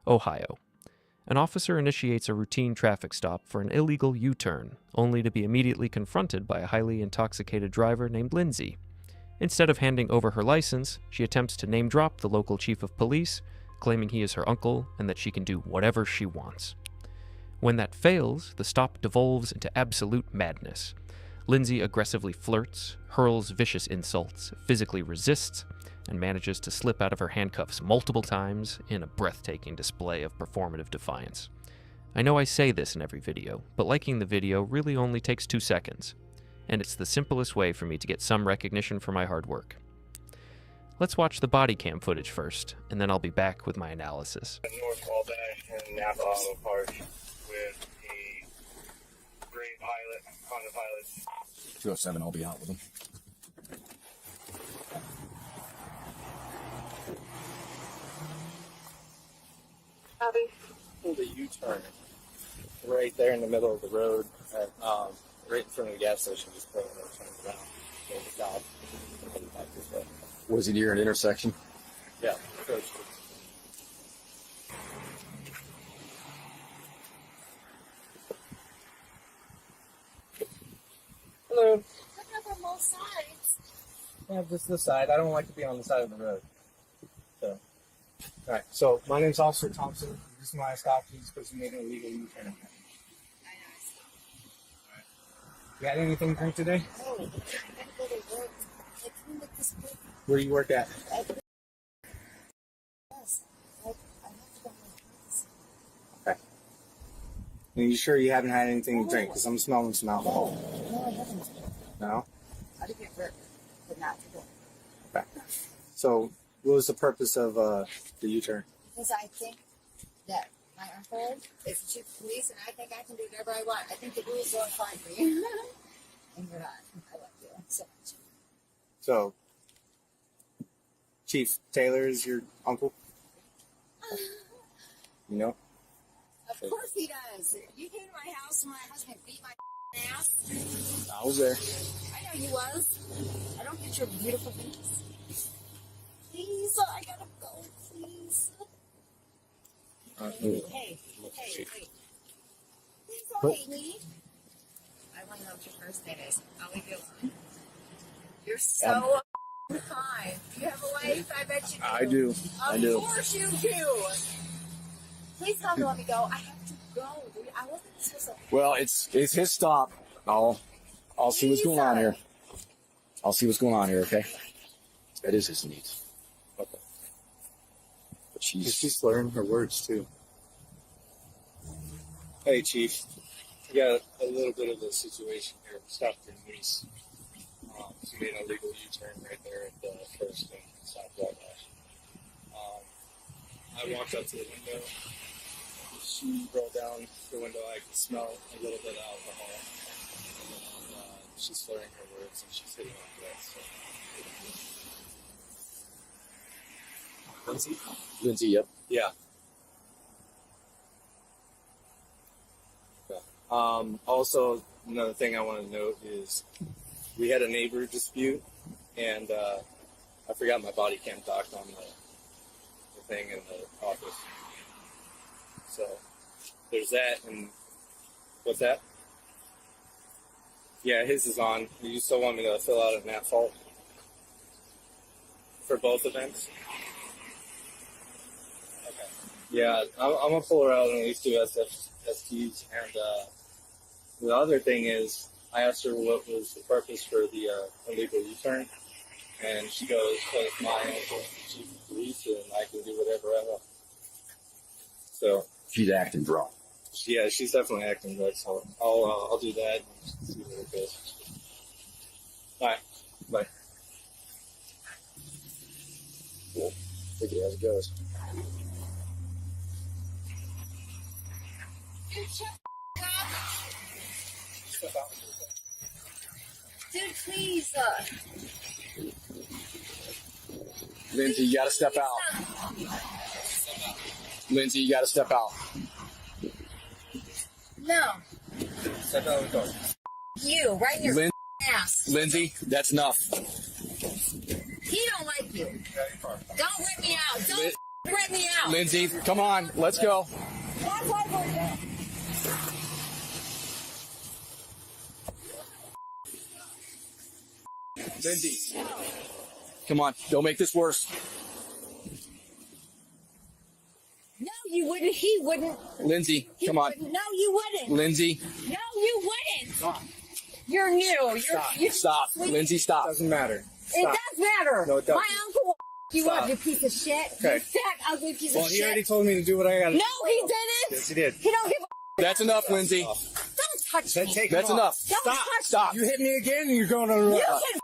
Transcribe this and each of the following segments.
Ohio. An officer initiates a routine traffic stop for an illegal U-turn, only to be immediately confronted by a highly intoxicated driver named Lindsay. Instead of handing over her license, she attempts to name-drop the local chief of police, claiming he is her uncle and that she can do whatever she wants. When that fails, the stop devolves into absolute madness. Lindsay aggressively flirts, hurls vicious insults, physically resists, and manages to slip out of her handcuffs multiple times in a breathtaking display of performative defiance. I know I say this in every video, but liking the video really only takes 2 seconds, and it's the simplest way for me to get some recognition for my hard work. Let's watch the body cam footage first, and then I'll be back with my analysis. North all day in Napa Auto Park with a great pilot, Honda pilot. 207, I'll be out with him. Pulled a U-turn right there in the middle of the road, at, right in front of the gas station. Just pulling it, turning around, going to stop, and heading back this way. Was he near an intersection? Yeah. Hello. Putting up on both sides. Yeah, just this side. I don't like to be on the side of the road. So, all right. So my name's Officer Thompson. This is my stop. He's supposed to make an illegal U-turn. I know. You had anything to drink today? Oh, I gotta go to work. I cleaned up this book. Where do you work at? Yes. I have to go to my house. Okay. Are you sure you haven't had anything to drink? Because I'm smelling some alcohol. No, I haven't. No? I did get work, but not today. Okay. So, what was the purpose of the U-turn? Because I think that my uncle is the chief of police, and I think I can do whatever I want. I think the rules don't apply for you. And you're not. I love you so much. So, Chief Taylor is your uncle? You know? Of course he does. You came to my house and my husband beat my ass. I was there. I know you was. I don't get your beautiful face. Please, I gotta go, please. Hey, wait. Please don't hate me. I want to know what your first name is. I'll leave you alone. You're so kind. Do you have a wife? I bet you do. I do. I do. Of course you do. Please tell me to let me go. I have to go. I wasn't supposed to. Well, it's his stop. I'll see what's going on here. I'll see what's going on here, okay? That is his needs. Okay. But She's slurring her words, too. Hey, Chief. We got a little bit of a situation here. We stopped your niece. She made an illegal U-turn right there at the first and southwest. I walked up to the window. She rolled down the window. I could smell a little bit of alcohol. And, she's slurring her words and she's hitting on that. So. Lindsay? Lindsay, yep. Yeah. Okay. Also, another thing I want to note is we had a neighbor dispute, and I forgot my body cam docked on the thing in the office. So there's that, and what's that? Yeah, his is on. You still want me to fill out an at-fault for both events? Okay. Yeah, I'm gonna pull her out on these two STs, and the other thing is, I asked her what was the purpose for the illegal U-turn, and she goes, "Because my uncle is the chief of police, and I can do whatever I want." So She's acting drunk. yeah, she's definitely acting drunk. So I'll do that and see where it goes. All right, bye. Cool. Take it as it goes. Dude, please. Lindsay, you gotta step out. Lindsay, you gotta step out. No. Step out of the car. You, right in your ass. Lindsay, that's enough. He don't like you. Don't rip me out. Don't Let me out. Lindsay, come on. Let's go. That's why we're here. Lindsay. Come on. Don't make this worse. No, you wouldn't. He wouldn't. Lindsay, He come on. wouldn't. No, you wouldn't. Lindsay, No, you wouldn't. You're new. You're stop. Lindsay, stop. Doesn't matter. It Stop. does matter. No, it doesn't. My uncle will you Stop. up, you piece of shit. Okay. You fat, ugly piece Well, of he shit. already told me to do what I got to do. No, he didn't. Yes, he did. He don't give a That's enough, Lindsay. Don't touch Then me. take That's him enough. off. Don't Stop. touch Stop. You hit me again and you're going to me. You run. can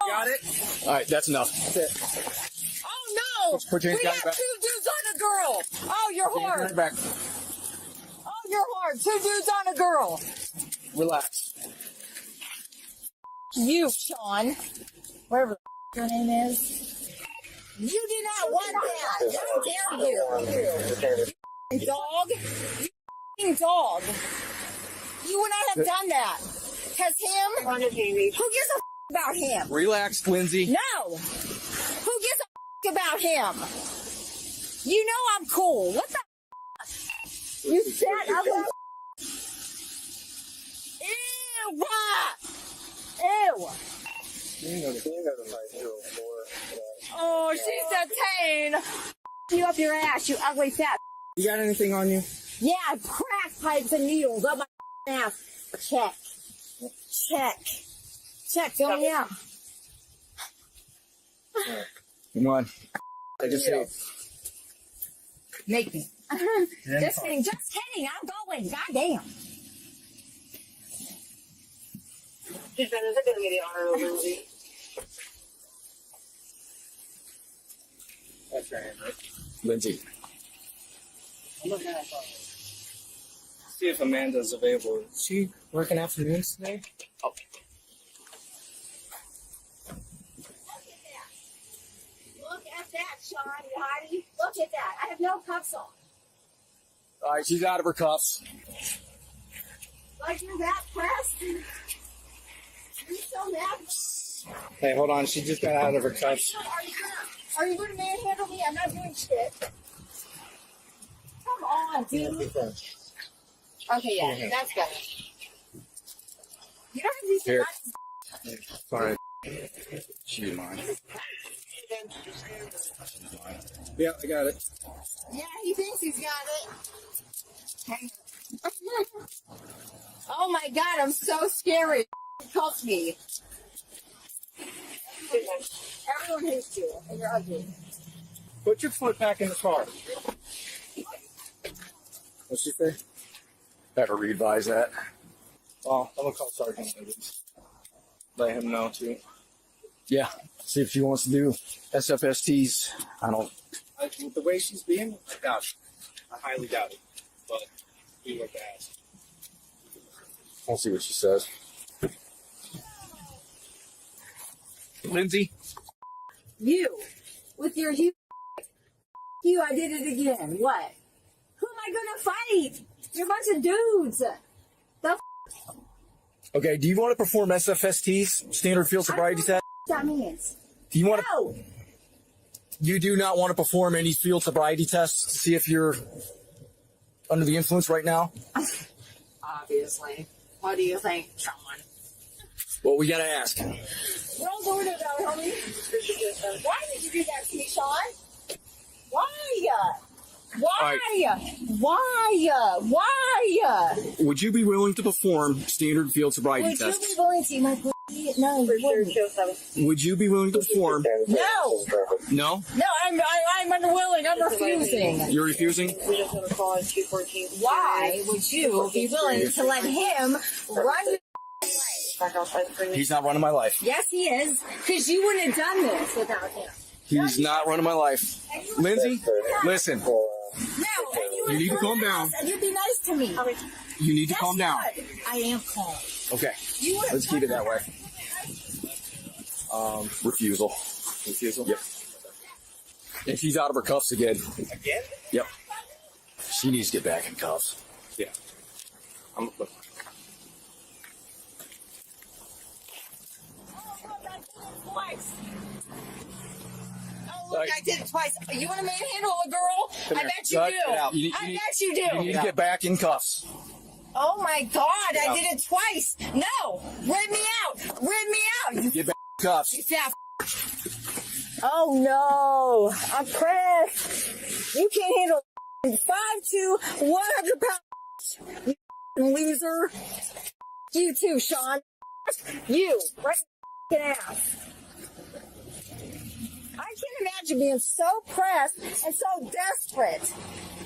Got it? All right, that's enough. Oh no! Put your hands we behind got your back. 2 dudes on a girl. Oh, you're hard. Back. Oh, you're hard. 2 dudes on a girl. Relax. You, Sean. Whatever the your name is. You did not want that. How dare you? You dog. You dog. You would not have done that. Cause him. Who gives a about him? Relax, Lindsay. No. Who gives a about him? You know I'm cool. What the? You fat ugly. Ew. Ew. Oh, she's a pain. You up your ass, you ugly fat. You got anything on you? Yeah, crack pipes and needles up my ass. Check. Fill me out. Come on. I just say Make me. Just kidding. I'm going. Goddamn. That's right. Lindsay. See if Amanda's available. Is she working afternoons today? Oh. Look at that, Sean, Lottie. Look at that. I have no cuffs on. All right, she's out of her cuffs. Like you're that pressed? You're so mad. Hey, hold on. She just got out of her cuffs. Are you going to manhandle me? I'm not doing shit. Come on, dude. Okay, yeah, that's better. You don't have these Here. nuts. Sorry. She's mine. Yeah, I got it. Yeah, he thinks he's got it. Hang on. Oh my god, I'm so scary. Cuff me. Everyone hates you, and you're ugly. Put your foot back in the car. What's she say? Have her re-advise that. Well, I'm gonna call Sergeant Evans. Let him know too. Yeah. See if she wants to do SFSTs. With the way she's being, I doubt it. I highly doubt it. But we look to ask. We'll see what she says. Lindsay. You, with your you, I did it again. What? Who am I gonna fight? You're a bunch of dudes. The Okay, do you want to perform SFSTs, standard field sobriety test? that means. Do you want to? No. You do not want to perform any field sobriety tests to see if you're under the influence right now? Obviously. What do you think, Sean? Well, we gotta ask. Don't do it about homie. Why did you do that to me, Sean? Why? Why? Would you be willing to perform standard field sobriety Would you tests? be willing to, my pussy? No, you wouldn't. Would you be willing to perform? No. No? No, I'm unwilling. I'm refusing. You're refusing? Why would you be willing to let him run your life? He's not running my life. Yes, he is. Because you wouldn't have done this without him. He's not running my life. Lindsay, listen. No, You need to calm down. And you'd be nice to me. You need to Yes, calm down. you would. I am calm. Okay, You would let's keep it that way. Refusal. Refusal? Yep. And she's out of her cuffs again. Again? Yep. She needs to get back in cuffs. Yeah. I'm look. Oh, look, I did it twice. Oh, look, I did it twice. You want to manhandle a girl? I bet you Cut do. it out. I bet you do. You need to get back in cuffs. Oh my God, I did it twice. No, rip me out. Rip me out. Get back in cuffs. You fat Oh no, I'm pressed. You can't handle 5'2", 100 pounds. You loser. You too, Sean. You, right in the ass. I can't imagine being so pressed and so desperate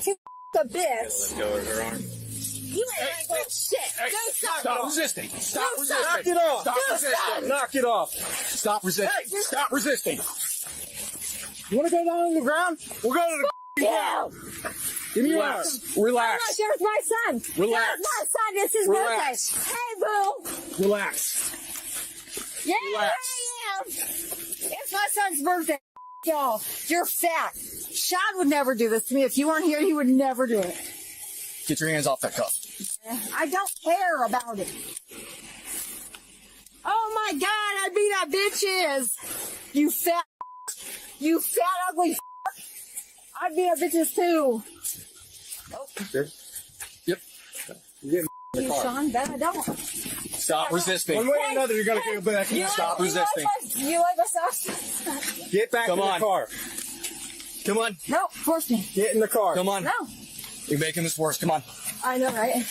to a bitch. Let go of her arm. You ain't going shit. Hey, Don't stop resisting. Stop Don't resisting. stop. Knock it off. Stop resisting. Knock it off. Stop resisting. Stop resisting. You want to go down on the ground? We'll go to the ground. Give me your arm. Relax. Oh, there's my son. Relax. There's my son. It's his Relax. birthday. Hey, boo. Relax. Yeah, Relax. I am. It's my son's birthday. Y'all, you're fat. Sean would never do this to me. If you weren't here, he would never do it. Get your hands off that cuff. I don't care about it. Oh my God, I beat that bitches. You fat, ugly. I beat up bitches too. Yep. You're getting You, Sean, bet I don't. Stop resisting. One way or another, you're going to go back. Stop resisting. You like my sauce? Get back in the car. Come on. No, force me. Get in the car. Come on. No. You're making this worse. Come on. I know, right?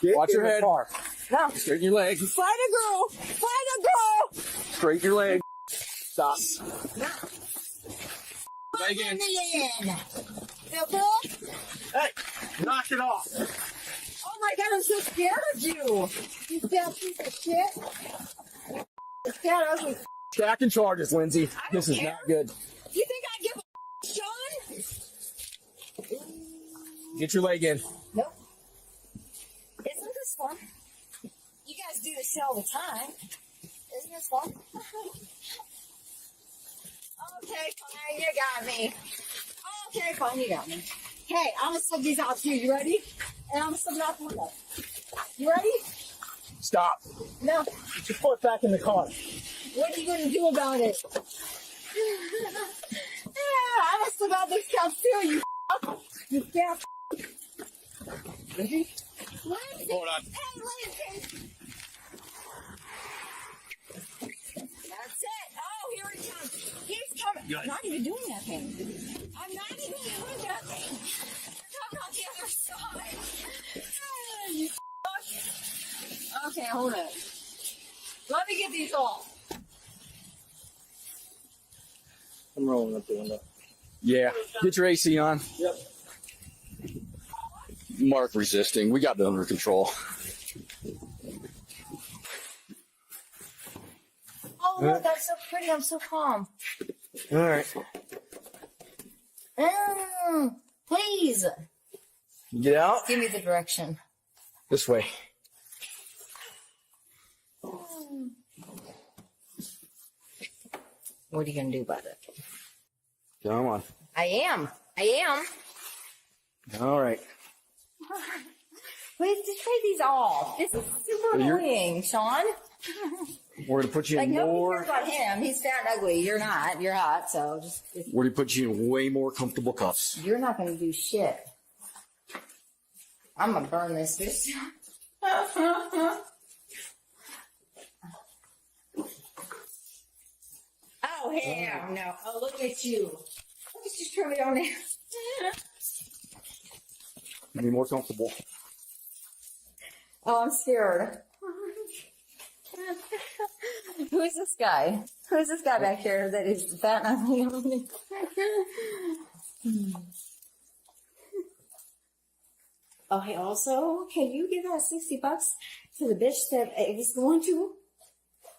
Watch your head. No. Straighten your leg. Fight a girl. Fight a girl. Straighten your leg. Stop. No. Leg in. Feel cool? Hey, knock it off. Oh my God, I'm so scared of you. You fat piece of shit. You fat ugly. Stacking charges, Lindsay. This is not good. You think I give a Sean? Get your leg in. Nope. Isn't this fun? You guys do this shit all the time. Isn't this fun? Okay, fine, you got me. Okay, fine, you got me. Hey, I'm gonna slip these out too. You ready? And I'm gonna slip it out the window. You ready? Stop. No. Get your foot back in the car. What are you gonna do about it? Yeah, I'm gonna slip out this couch too, you You fat Lindsay? Hold on. Hey, Lindsay! That's it. Oh, here he comes. He's coming. I'm not even doing nothing. I'm not even doing nothing. You're coming on the other side. You fuck. Okay, hold it. Let me get these off. I'm rolling up the window. Yeah. Get your AC on. Yep. Mark resisting. We got it under control. Oh, look, that's so pretty. I'm so calm. All right. Please. Get out. Give me the direction. This way. What are you going to do about it? Come on. I am. All right. Wait, just trade these off. This is super annoying, Sean. We're going to put you Like, in nobody more. cares about him. He's fat and ugly. You're not. You're hot, so just We're going to put you in way more comfortable cuffs. you're not going to do shit. I'm going to burn this bitch. Oh, hell no. Oh, look at you. Look at you trim it on there. Be more comfortable. Oh, I'm scared. Who is this guy? Who is this guy back here that is fat and ugly? Oh, hey, also, can you give that $60 to the bitch that I was going to?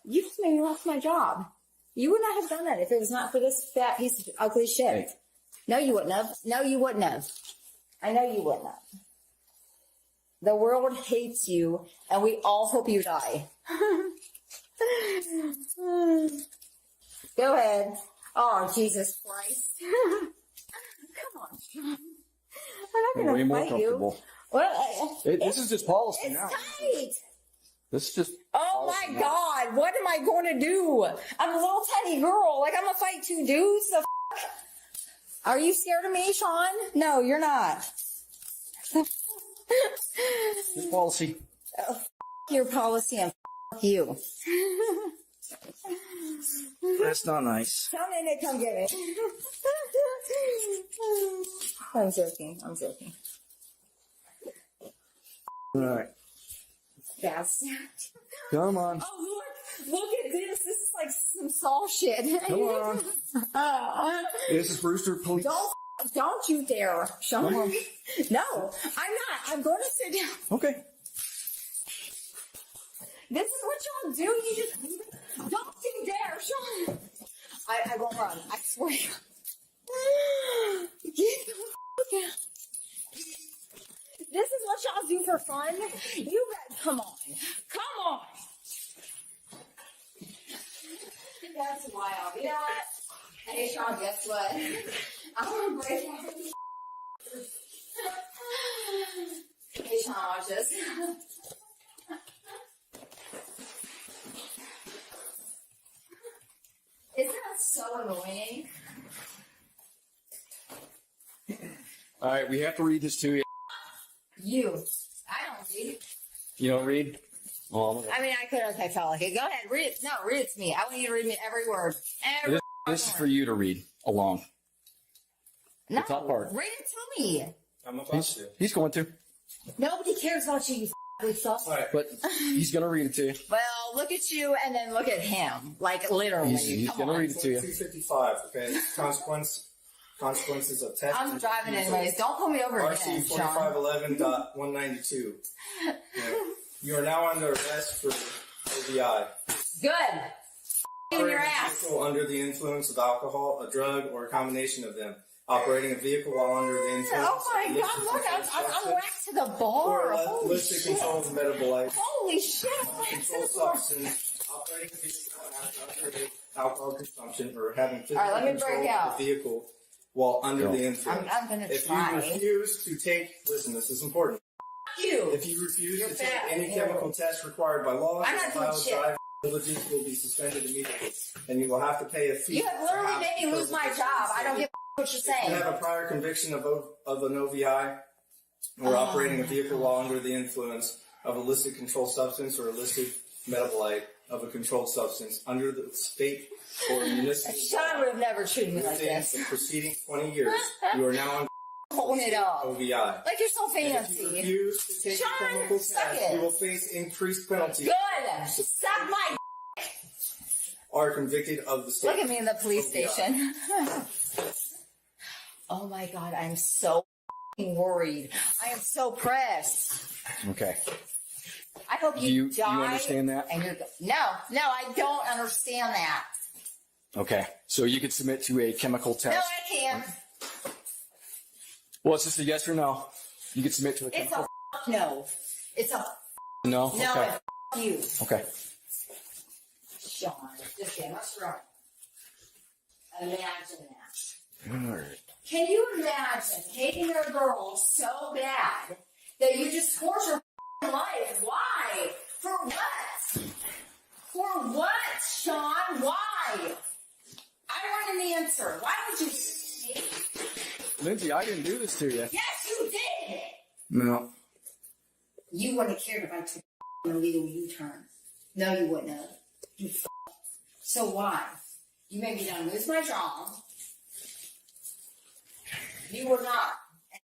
You just made me lost my job. You would not have done that if it was not for this fat piece of ugly shit. Hey. No, you wouldn't have. No, you wouldn't have. I know you wouldn't have. The world hates you, and we all hope you die. Go ahead. Oh, Jesus Christ. Come on. I'm not Way going to more fight you. comfortable. Well, This is just policy it's now. tight. This is just. Oh my God, what am I going to do? I'm a little tiny girl. Like, I'm going to fight two dudes? The f***? Are you scared of me, Sean? No, you're not. This policy. Oh, f*** your policy and f*** you. That's not nice. Come in and come get me. I'm joking. I'm joking. All right. Yes. Come on. Oh, look at this. This is like some Saul shit. Come on. This is Brewster Police. Don't you dare, Sean. Come on. No, I'm not. I'm going to sit down. Okay. This is what y'all do. You just don't you dare, Sean. I won't run. I swear. Get the fuck out. This is what y'all do for fun. You bet. Come on. Come on. That's wild. You know what? Hey, Sean, guess what? I'm gonna break out. Hey, Sean, watch this. Isn't that so annoying? All right, we have to read this to you. You. I don't read. You don't read? Well, I mean, I could. Okay, fella. Okay, go ahead. Read it. No, read it to me. I want you to read me every word. Every this is for you to read along. No, top part. read it to me. I'm about to. He's going to, Nobody cares about you, you f***ing suck. All right. but he's going to read it to you. Well, look at you and then look at him. Like, literally. He's Come going to on. read it to you. 255. Okay. Consequences of test. I'm driving anyways. Don't pull me over again, RC Sean. 4511.192. You are now under arrest for OVI. Good. In your Operating a ass. vehicle under the influence of alcohol, a drug, or a combination of them. Operating a vehicle while under the influence. Oh my of God, look, I'm whacked to the bar. Or Holy illicit shit. controlled metabolite. Holy shit, I'm whacked to Controlled the bar. substance. Operating a vehicle after alcohol consumption or having physical All right, let me control break of out. the vehicle while under the influence. I'm gonna If try. you refuse to take, listen, this is important. You. If you refuse You're to take fat. any chemical test required by law, I'm not your doing filed shit. drive diligence will be suspended immediately, and you will have to pay a fee. You have literally made me lose my job. I don't give a what you're If you saying. have a prior conviction of an OVI or operating a vehicle while under the influence of illicit controlled substance or illicit metabolite of a controlled substance under the state or municipal Sean would have never treated me like within this. the preceding 20 years, you are now on Holding it up. OVI. Like you're so If you fancy. refuse to take Sean, a chemical suck test, it. you will face increased penalties. Good. Suck my. Are convicted of the state. Look at me in the police OVI. station. Oh my God, I'm so worried. I am so pressed. Okay. I hope Do you you die. understand that? And you're no, I don't understand that. Okay. So you could submit to a chemical No, test. I can't. Well, it's just a yes or no. You could submit to a It's chemical a no. It's a no. no. Okay. And you, Okay. Sean. Just kidding. What's wrong? Imagine that. All right. Can you imagine hating a girl so bad that you just torture her life? Why? For what? For what, Sean? Why? I want an answer. Why would you hate me? Lindsay, I didn't do this to you. Yes, you did. No. You wouldn't have cared if I took an illegal U-turn. No, you wouldn't have. You So why? You made me done lose my job. You were not. And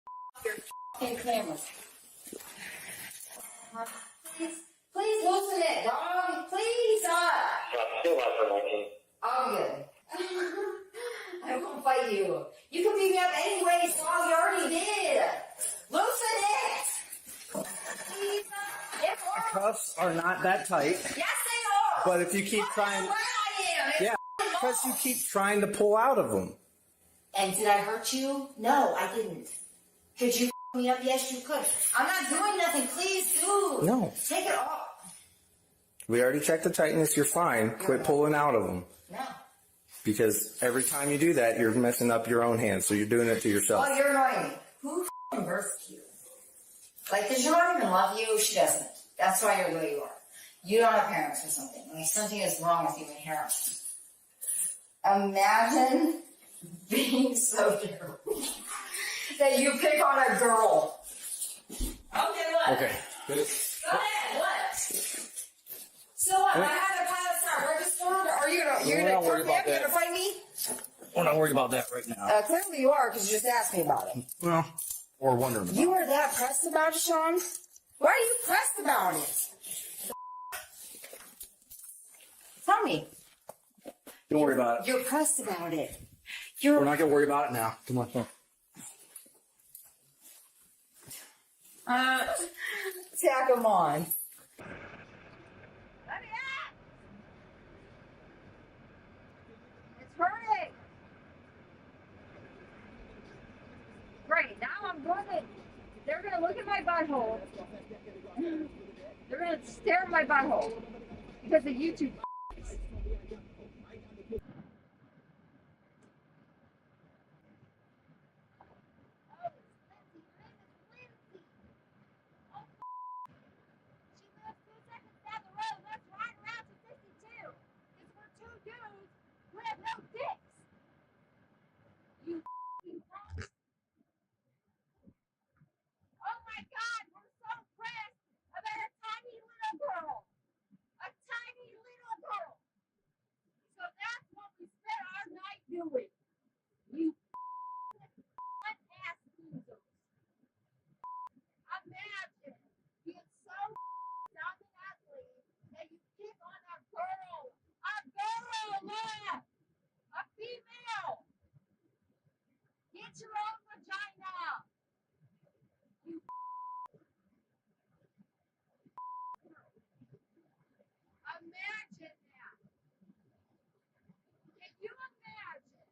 your f***ing cameras. Please loosen it, dog. Please, Still on for 19. I'm good. I won't fight you. You can beat me up anyways, dog. You already did. Loosen it. Please, it works. Cuffs are not that tight, Yes, they are. but if you keep Look trying, how red I am. It's yeah, f***ing because you balls. keep trying to pull out of them. And did I hurt you? No, I didn't. Could you f*** me up? Yes, you could. I'm not doing nothing. Please, dude. No. Take it off. We already checked the tightness. You're fine. Quit pulling out of them. No. Because every time you do that, you're messing up your own hands. So you're doing it to yourself. Oh, you're annoying me. Who f***ing birthed you? Like, does your mom even love you? She doesn't. That's why you're the way you are. You don't have parents or something. Like something is wrong with you inherently. Imagine being so terrible that you pick on a girl. Okay, what? Okay. Go ahead, what? So what? I had a pass registered. Are you gonna, you're gonna worry about you're that. gonna fight me? We're not worried about that right now. Clearly you are, because you just asked me about it. Well, we're wondering about You were that pressed about it, Sean? Why are you pressed about it? Tell me. Don't worry about it. You're pressed about it. We're not gonna worry about it now. Come on, come on. Tack them on. Let me out! It's hurting. Great, now I'm going to, they're going to look at my butthole. They're going to stare at my butthole because of YouTube. Oh my God, we're so pressed about a tiny little girl. A tiny little girl. So that's what we spent our night doing. You ass losers. Imagine being so dumb and ugly that you pick on a girl. A girl, look! A female. Get your own vagina. Imagine that. Can you imagine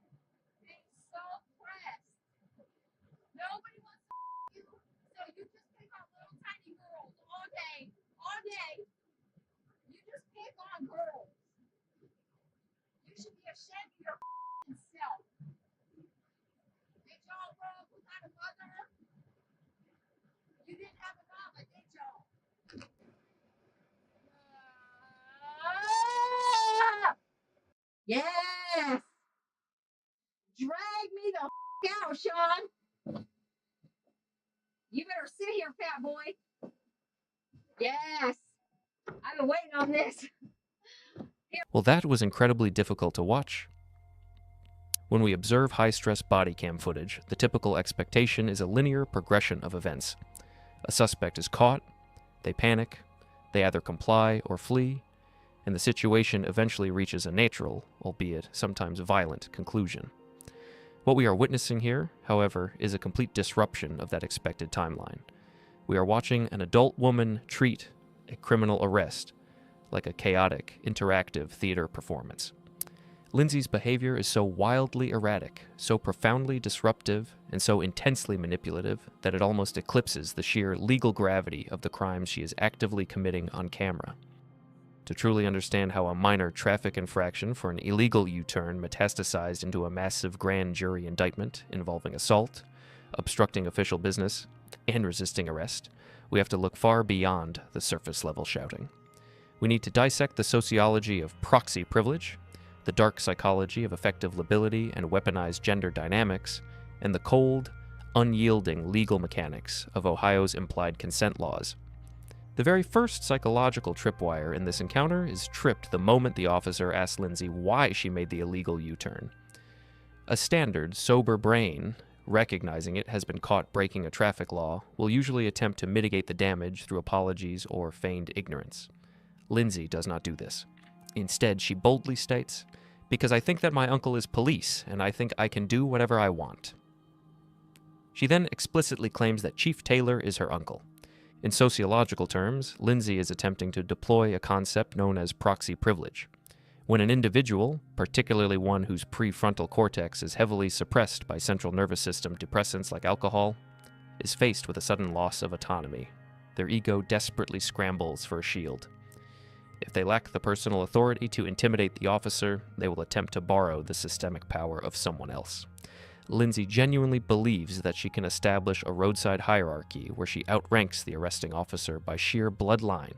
being so pressed? Nobody wants to you, so you just pick on little tiny girls all day. All day. You just pick on girls. You should be ashamed of your self. Did y'all grow up without a mother? You didn't have a mama, did y'all? Yes! Drag me the out, Sean! You better sit here, fat boy. Yes! I've been waiting on this. Well, that was incredibly difficult to watch. When we observe high-stress body cam footage, the typical expectation is a linear progression of events. A suspect is caught, they panic, they either comply or flee, and the situation eventually reaches a natural, albeit sometimes violent, conclusion. What we are witnessing here, however, is a complete disruption of that expected timeline. We are watching an adult woman treat a criminal arrest like a chaotic, interactive theater performance. Lindsay's behavior is so wildly erratic, so profoundly disruptive, and so intensely manipulative that it almost eclipses the sheer legal gravity of the crimes she is actively committing on camera. To truly understand how a minor traffic infraction for an illegal U-turn metastasized into a massive grand jury indictment involving assault, obstructing official business, and resisting arrest, we have to look far beyond the surface-level shouting. We need to dissect the sociology of proxy privilege, the dark psychology of effective liability and weaponized gender dynamics, and the cold, unyielding legal mechanics of Ohio's implied consent laws. The very first psychological tripwire in this encounter is tripped the moment the officer asks Lindsay why she made the illegal U-turn. A standard, sober brain, recognizing it has been caught breaking a traffic law, will usually attempt to mitigate the damage through apologies or feigned ignorance. Lindsay does not do this. Instead, she boldly states, "Because I think that my uncle is police, and I think I can do whatever I want." She then explicitly claims that Chief Taylor is her uncle. In sociological terms, Lindsay is attempting to deploy a concept known as proxy privilege. When an individual, particularly one whose prefrontal cortex is heavily suppressed by central nervous system depressants like alcohol, is faced with a sudden loss of autonomy, their ego desperately scrambles for a shield. If they lack the personal authority to intimidate the officer, they will attempt to borrow the systemic power of someone else. Lindsay genuinely believes that she can establish a roadside hierarchy where she outranks the arresting officer by sheer bloodline,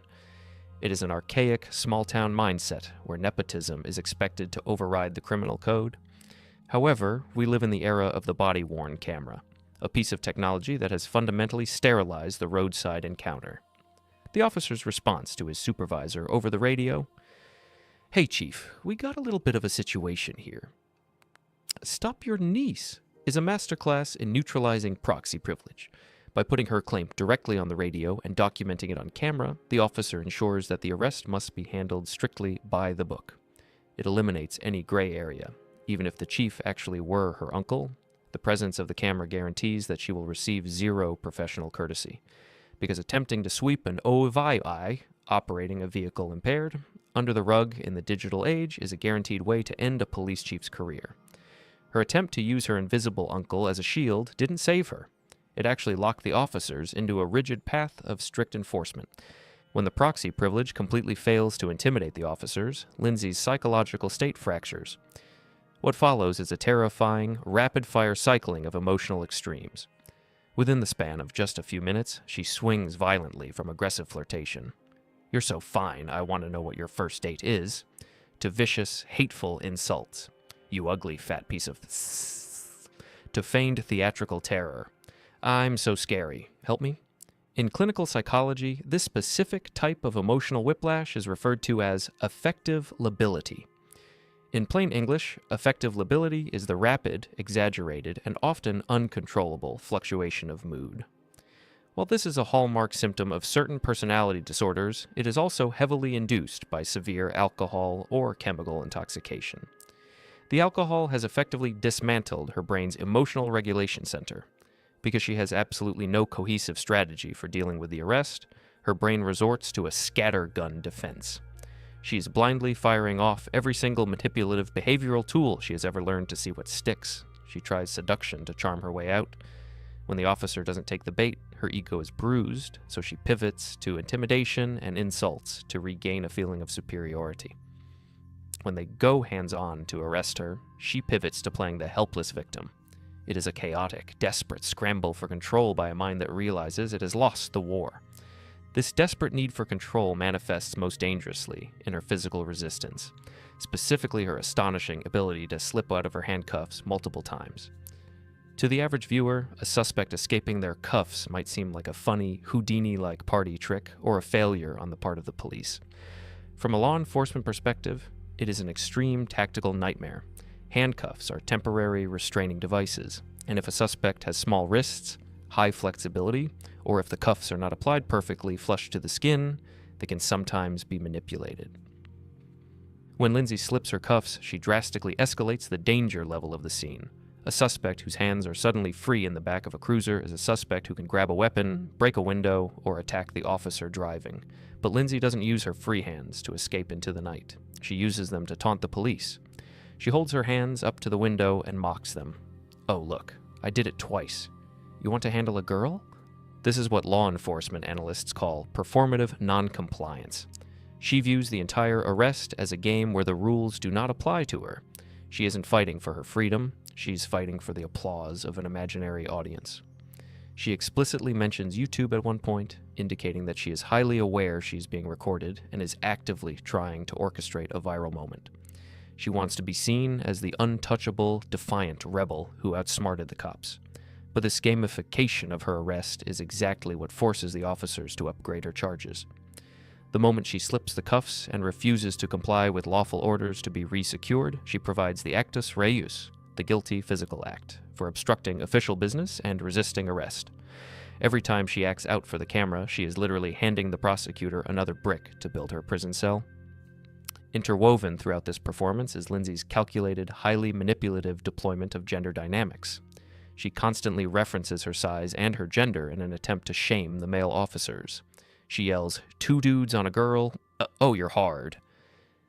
It is an archaic, small-town mindset where nepotism is expected to override the criminal code. However, we live in the era of the body-worn camera, a piece of technology that has fundamentally sterilized the roadside encounter. The officer's response to his supervisor over the radio: "Hey, Chief, we got a little bit of a situation here. Stop Your Niece" is a masterclass in neutralizing proxy privilege. By putting her claim directly on the radio and documenting it on camera, the officer ensures that the arrest must be handled strictly by the book. It eliminates any gray area. Even if the chief actually were her uncle, the presence of the camera guarantees that she will receive zero professional courtesy, because attempting to sweep an OVI operating a vehicle impaired under the rug in the digital age is a guaranteed way to end a police chief's career. Her attempt to use her invisible uncle as a shield didn't save her. It actually locked the officers into a rigid path of strict enforcement. When the proxy privilege completely fails to intimidate the officers, Lindsay's psychological state fractures. What follows is a terrifying, rapid-fire cycling of emotional extremes. Within the span of just a few minutes, she swings violently from aggressive flirtation, "You're so fine, I want to know what your first date is," to vicious, hateful insults, "You ugly fat piece of," to feigned theatrical terror, "I'm so scary, help me." In clinical psychology, this specific type of emotional whiplash is referred to as affective lability. In plain English, affective lability is the rapid, exaggerated, and often uncontrollable fluctuation of mood. While this is a hallmark symptom of certain personality disorders, it is also heavily induced by severe alcohol or chemical intoxication. The alcohol has effectively dismantled her brain's emotional regulation center. Because she has absolutely no cohesive strategy for dealing with the arrest, her brain resorts to a scattergun defense. She is blindly firing off every single manipulative behavioral tool she has ever learned to see what sticks. She tries seduction to charm her way out. When the officer doesn't take the bait, her ego is bruised, so she pivots to intimidation and insults to regain a feeling of superiority. When they go hands-on to arrest her, she pivots to playing the helpless victim. It is a chaotic, desperate scramble for control by a mind that realizes it has lost the war. This desperate need for control manifests most dangerously in her physical resistance, specifically her astonishing ability to slip out of her handcuffs multiple times. To the average viewer, a suspect escaping their cuffs might seem like a funny, Houdini-like party trick or a failure on the part of the police. From a law enforcement perspective, it is an extreme tactical nightmare. Handcuffs are temporary restraining devices, and if a suspect has small wrists, high flexibility, or if the cuffs are not applied perfectly flush to the skin, they can sometimes be manipulated. When Lindsay slips her cuffs, she drastically escalates the danger level of the scene. A suspect whose hands are suddenly free in the back of a cruiser is a suspect who can grab a weapon, break a window, or attack the officer driving. But Lindsay doesn't use her free hands to escape into the night. She uses them to taunt the police. She holds her hands up to the window and mocks them. "Oh, look, I did it twice. You want to handle a girl?" This is what law enforcement analysts call performative noncompliance. She views the entire arrest as a game where the rules do not apply to her. She isn't fighting for her freedom, she's fighting for the applause of an imaginary audience. She explicitly mentions YouTube at one point, indicating that she is highly aware she's being recorded and is actively trying to orchestrate a viral moment. She wants to be seen as the untouchable, defiant rebel who outsmarted the cops. But this gamification of her arrest is exactly what forces the officers to upgrade her charges. The moment she slips the cuffs and refuses to comply with lawful orders to be resecured, she provides the actus reus, the guilty physical act, for obstructing official business and resisting arrest. Every time she acts out for the camera, she is literally handing the prosecutor another brick to build her prison cell. Interwoven throughout this performance is Lindsay's calculated, highly manipulative deployment of gender dynamics. She constantly references her size and her gender in an attempt to shame the male officers. She yells, "Two dudes on a girl? Oh, you're hard,"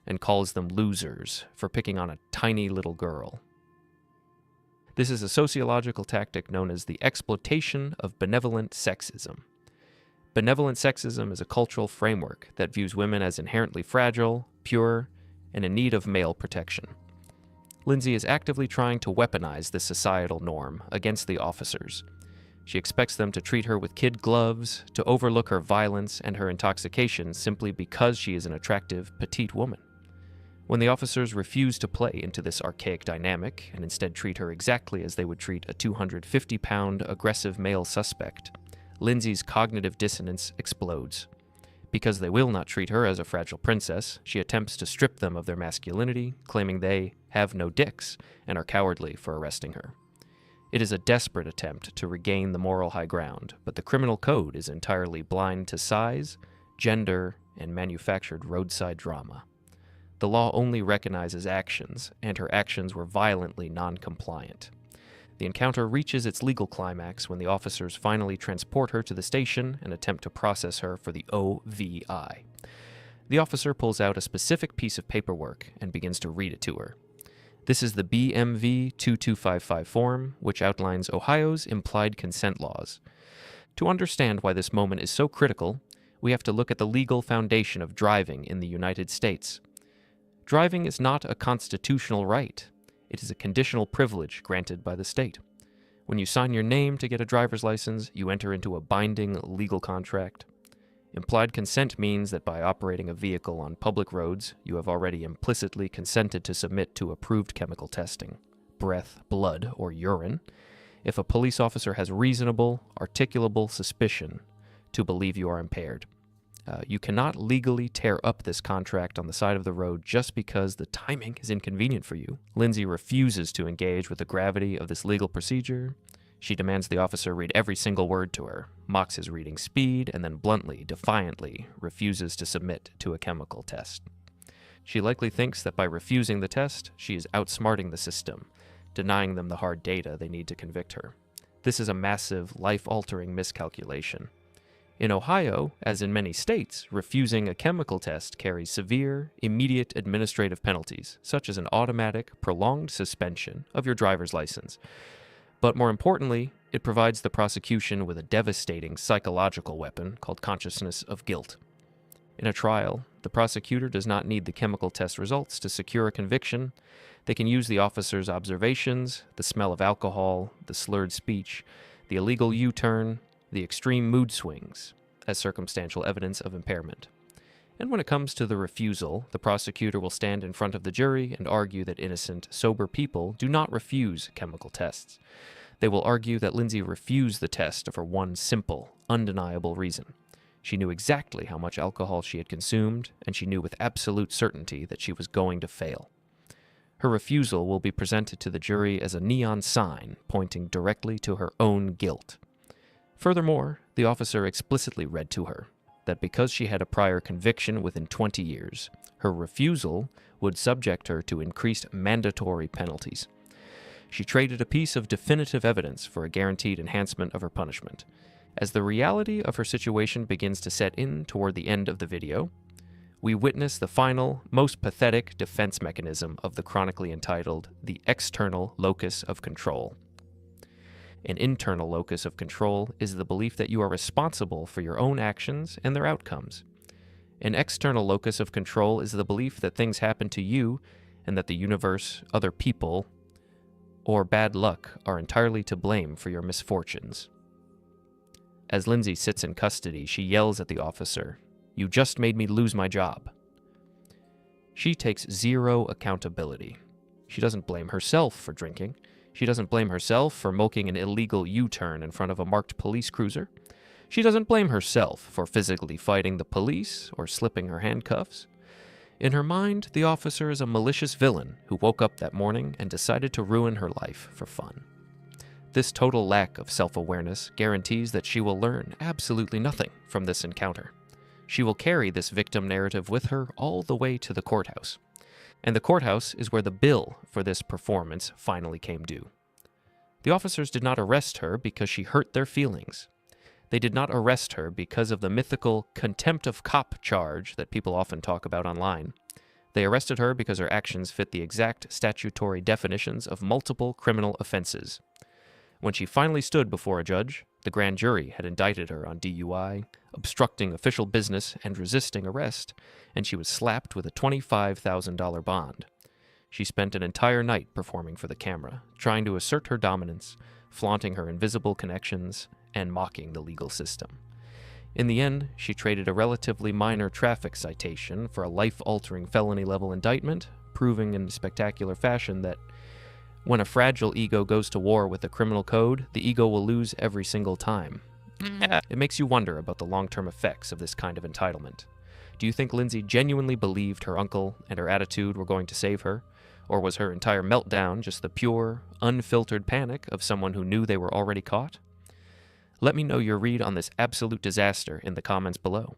and calls them losers for picking on a tiny little girl. This is a sociological tactic known as the exploitation of benevolent sexism. Benevolent sexism is a cultural framework that views women as inherently fragile, pure, and in need of male protection. Lindsay is actively trying to weaponize this societal norm against the officers. She expects them to treat her with kid gloves, to overlook her violence and her intoxication simply because she is an attractive, petite woman. When the officers refuse to play into this archaic dynamic and instead treat her exactly as they would treat a 250-pound aggressive male suspect, Lindsay's cognitive dissonance explodes. Because they will not treat her as a fragile princess, she attempts to strip them of their masculinity, claiming they have no dicks and are cowardly for arresting her. It is a desperate attempt to regain the moral high ground, but the criminal code is entirely blind to size, gender, and manufactured roadside drama. The law only recognizes actions, and her actions were violently non-compliant. The encounter reaches its legal climax when the officers finally transport her to the station and attempt to process her for the OVI. The officer pulls out a specific piece of paperwork and begins to read it to her. This is the BMV 2255 form, which outlines Ohio's implied consent laws. To understand why this moment is so critical, we have to look at the legal foundation of driving in the United States. Driving is not a constitutional right. It is a conditional privilege granted by the state. When you sign your name to get a driver's license, you enter into a binding legal contract. Implied consent means that by operating a vehicle on public roads, you have already implicitly consented to submit to approved chemical testing, breath, blood, or urine, if a police officer has reasonable, articulable suspicion to believe you are impaired. You cannot legally tear up this contract on the side of the road just because the timing is inconvenient for you. Lindsay refuses to engage with the gravity of this legal procedure. She demands the officer read every single word to her, mocks his reading speed, and then bluntly, defiantly, refuses to submit to a chemical test. She likely thinks that by refusing the test, she is outsmarting the system, denying them the hard data they need to convict her. This is a massive, life-altering miscalculation. In Ohio, as in many states, refusing a chemical test carries severe, immediate administrative penalties, such as an automatic, prolonged suspension of your driver's license. But more importantly, it provides the prosecution with a devastating psychological weapon called consciousness of guilt. In a trial, the prosecutor does not need the chemical test results to secure a conviction. They can use the officer's observations, the smell of alcohol, the slurred speech, the illegal U-turn, the extreme mood swings, as circumstantial evidence of impairment. And when it comes to the refusal, the prosecutor will stand in front of the jury and argue that innocent, sober people do not refuse chemical tests. They will argue that Lindsay refused the test for one simple, undeniable reason. She knew exactly how much alcohol she had consumed, and she knew with absolute certainty that she was going to fail. Her refusal will be presented to the jury as a neon sign pointing directly to her own guilt. Furthermore, the officer explicitly read to her that because she had a prior conviction within 20 years, her refusal would subject her to increased mandatory penalties. She traded a piece of definitive evidence for a guaranteed enhancement of her punishment. As the reality of her situation begins to set in toward the end of the video, we witness the final, most pathetic defense mechanism of the chronically entitled The External Locus of Control. An internal locus of control is the belief that you are responsible for your own actions and their outcomes. An external locus of control is the belief that things happen to you and that the universe, other people, or bad luck are entirely to blame for your misfortunes. As Lindsay sits in custody, she yells at the officer, "You just made me lose my job." She takes zero accountability. She doesn't blame herself for drinking. She doesn't blame herself for making an illegal U-turn in front of a marked police cruiser. She doesn't blame herself for physically fighting the police or slipping her handcuffs. In her mind, the officer is a malicious villain who woke up that morning and decided to ruin her life for fun. This total lack of self-awareness guarantees that she will learn absolutely nothing from this encounter. She will carry this victim narrative with her all the way to the courthouse. And the courthouse is where the bill for this performance finally came due. The officers did not arrest her because she hurt their feelings. They did not arrest her because of the mythical contempt of cop charge that people often talk about online. They arrested her because her actions fit the exact statutory definitions of multiple criminal offenses. When she finally stood before a judge, the grand jury had indicted her on DUI, obstructing official business, and resisting arrest, and she was slapped with a $25,000 bond. She spent an entire night performing for the camera, trying to assert her dominance, flaunting her invisible connections and mocking the legal system. In the end, she traded a relatively minor traffic citation for a life-altering felony-level indictment, proving in spectacular fashion that when a fragile ego goes to war with the criminal code, the ego will lose every single time. It makes you wonder about the long-term effects of this kind of entitlement. Do you think Lindsay genuinely believed her uncle and her attitude were going to save her? Or was her entire meltdown just the pure, unfiltered panic of someone who knew they were already caught? Let me know your read on this absolute disaster in the comments below.